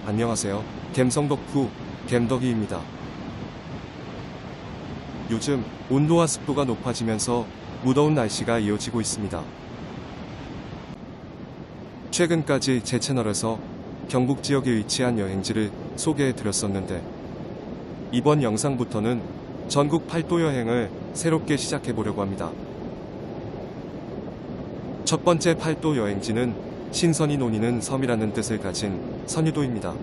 안녕하세요. 갬성덕후 갬덕이입니다. 요즘 온도와 습도가 높아지면서 무더운 날씨가 이어지고 있습니다. 최근까지 제 채널에서 경북 지역에 위치한 여행지를 소개해 드렸었는데, 이번 영상부터는 전국 8도 여행을 새롭게 시작해 보려고 합니다. 첫 번째 8도 여행지는 신선이 논이는 섬이라는 뜻을 가진 선유도입니다.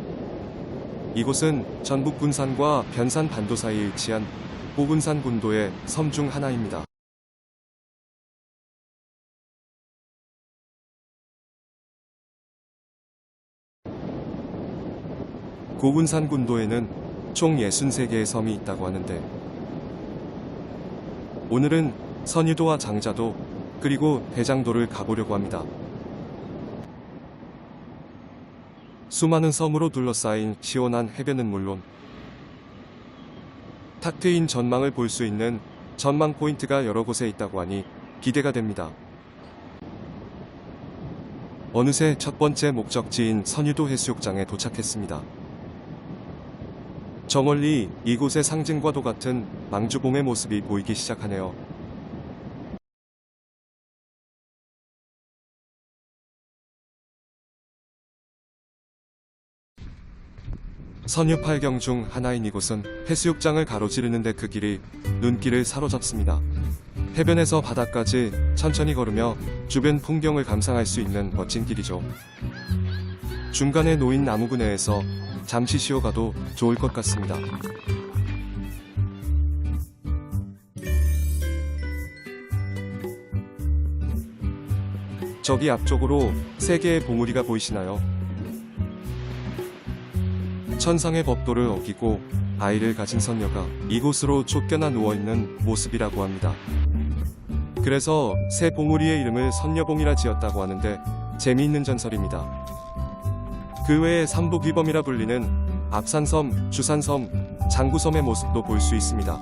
이곳은 전북 군산과 변산 반도 사이에 위치한 고군산 군도의 섬 중 하나입니다. 고군산 군도에는 총 63개의 섬이 있다고 하는데, 오늘은 선유도와 장자도 그리고 대장도를 가보려고 합니다. 수많은 섬으로 둘러싸인 시원한 해변은 물론 탁 트인 전망을 볼 수 있는 전망 포인트가 여러 곳에 있다고 하니 기대가 됩니다. 어느새 첫 번째 목적지인 선유도 해수욕장에 도착했습니다. 저 멀리 이곳의 상징과도 같은 망주봉의 모습이 보이기 시작하네요. 선유 8경 중 하나인 이곳은 해수욕장을 가로지르는데 그 길이 눈길을 사로잡습니다. 해변에서 바다까지 천천히 걸으며 주변 풍경을 감상할 수 있는 멋진 길이죠. 중간에 놓인 나무 그네에서 잠시 쉬어가도 좋을 것 같습니다. 저기 앞쪽으로 3개의 봉우리가 보이시나요? 천상의 법도를 어기고 아이를 가진 선녀가 이곳으로 쫓겨나 누워있는 모습이라고 합니다. 그래서 새 봉우리의 이름을 선녀봉이라 지었다고 하는데 재미있는 전설입니다. 그 외에 삼복위범이라 불리는 압산섬, 주산섬, 장구섬의 모습도 볼 수 있습니다.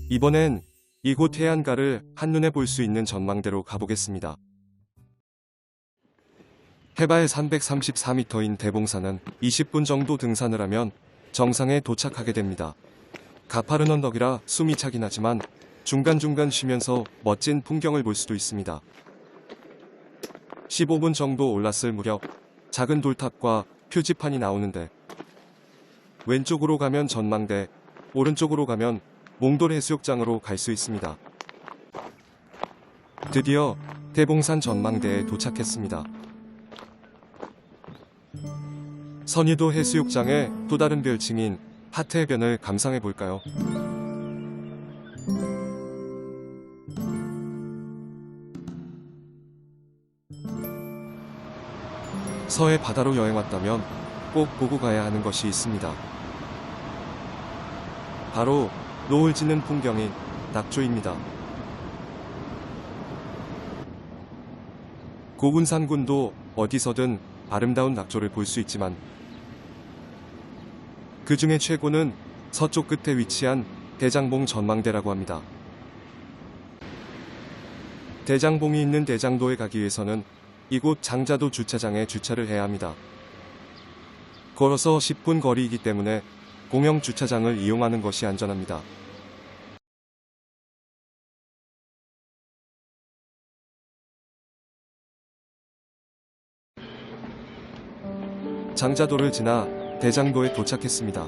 이번엔 이곳 해안가를 한눈에 볼 수 있는 전망대로 가보겠습니다. 해발 334m인 대봉산은 20분 정도 등산을 하면 정상에 도착하게 됩니다. 가파른 언덕이라 숨이 차긴 하지만 중간중간 쉬면서 멋진 풍경을 볼 수도 있습니다. 15분 정도 올랐을 무렵 작은 돌탑과 표지판이 나오는데, 왼쪽으로 가면 전망대, 오른쪽으로 가면 몽돌 해수욕장으로 갈 수 있습니다. 드디어 대봉산 전망대에 도착했습니다. 선유도 해수욕장의 또 다른 별칭인 하트해변을 감상해 볼까요? 서해 바다로 여행 왔다면 꼭 보고 가야 하는 것이 있습니다. 바로 노을 지는 풍경인 낙조입니다. 고군산군도 어디서든 아름다운 낙조를 볼 수 있지만, 그 중에 최고는 서쪽 끝에 위치한 대장봉 전망대라고 합니다. 대장봉이 있는 대장도에 가기 위해서는 이곳 장자도 주차장에 주차를 해야 합니다. 걸어서 10분 거리이기 때문에 공영 주차장을 이용하는 것이 안전합니다. 장자도를 지나 대장도에 도착했습니다.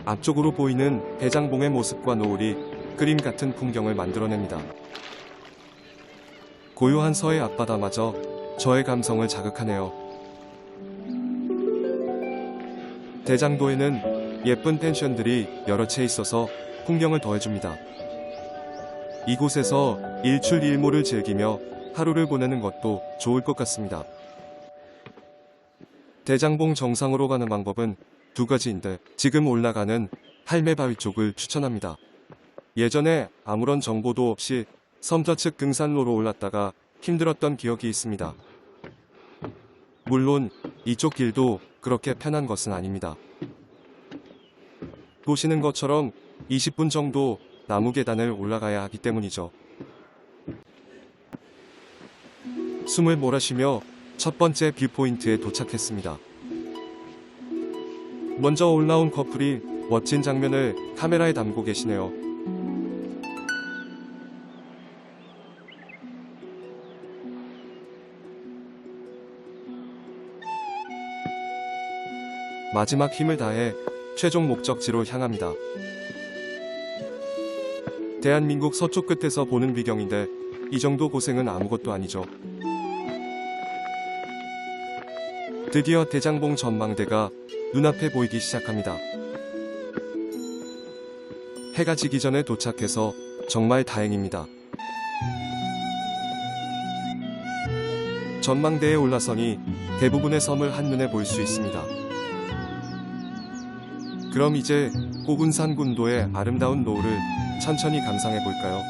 앞쪽으로 보이는 대장봉의 모습과 노을이 그림 같은 풍경을 만들어냅니다. 고요한 서해 앞바다마저 저의 감성을 자극하네요. 대장도에는 예쁜 펜션들이 여러 채 있어서 풍경을 더해줍니다. 이곳에서 일출일모를 즐기며 하루를 보내는 것도 좋을 것 같습니다. 대장봉 정상으로 가는 방법은 2가지인데, 지금 올라가는 할매바위 쪽을 추천합니다. 예전에 아무런 정보도 없이 섬 좌측 등산로로 올랐다가 힘들었던 기억이 있습니다. 물론 이쪽 길도 그렇게 편한 것은 아닙니다. 보시는 것처럼 20분 정도 나무 계단을 올라가야 하기 때문이죠. 숨을 몰아쉬며 첫 번째 뷰포인트에 도착했습니다. 먼저 올라온 커플이 멋진 장면을 카메라에 담고 계시네요. 마지막 힘을 다해 최종 목적지로 향합니다. 대한민국 서쪽 끝에서 보는 비경인데 이 정도 고생은 아무것도 아니죠. 드디어 대장봉 전망대가 눈앞에 보이기 시작합니다. 해가 지기 전에 도착해서 정말 다행입니다. 전망대에 올라서니 대부분의 섬을 한눈에 볼 수 있습니다. 그럼 이제 고군산 군도의 아름다운 노을을 천천히 감상해 볼까요?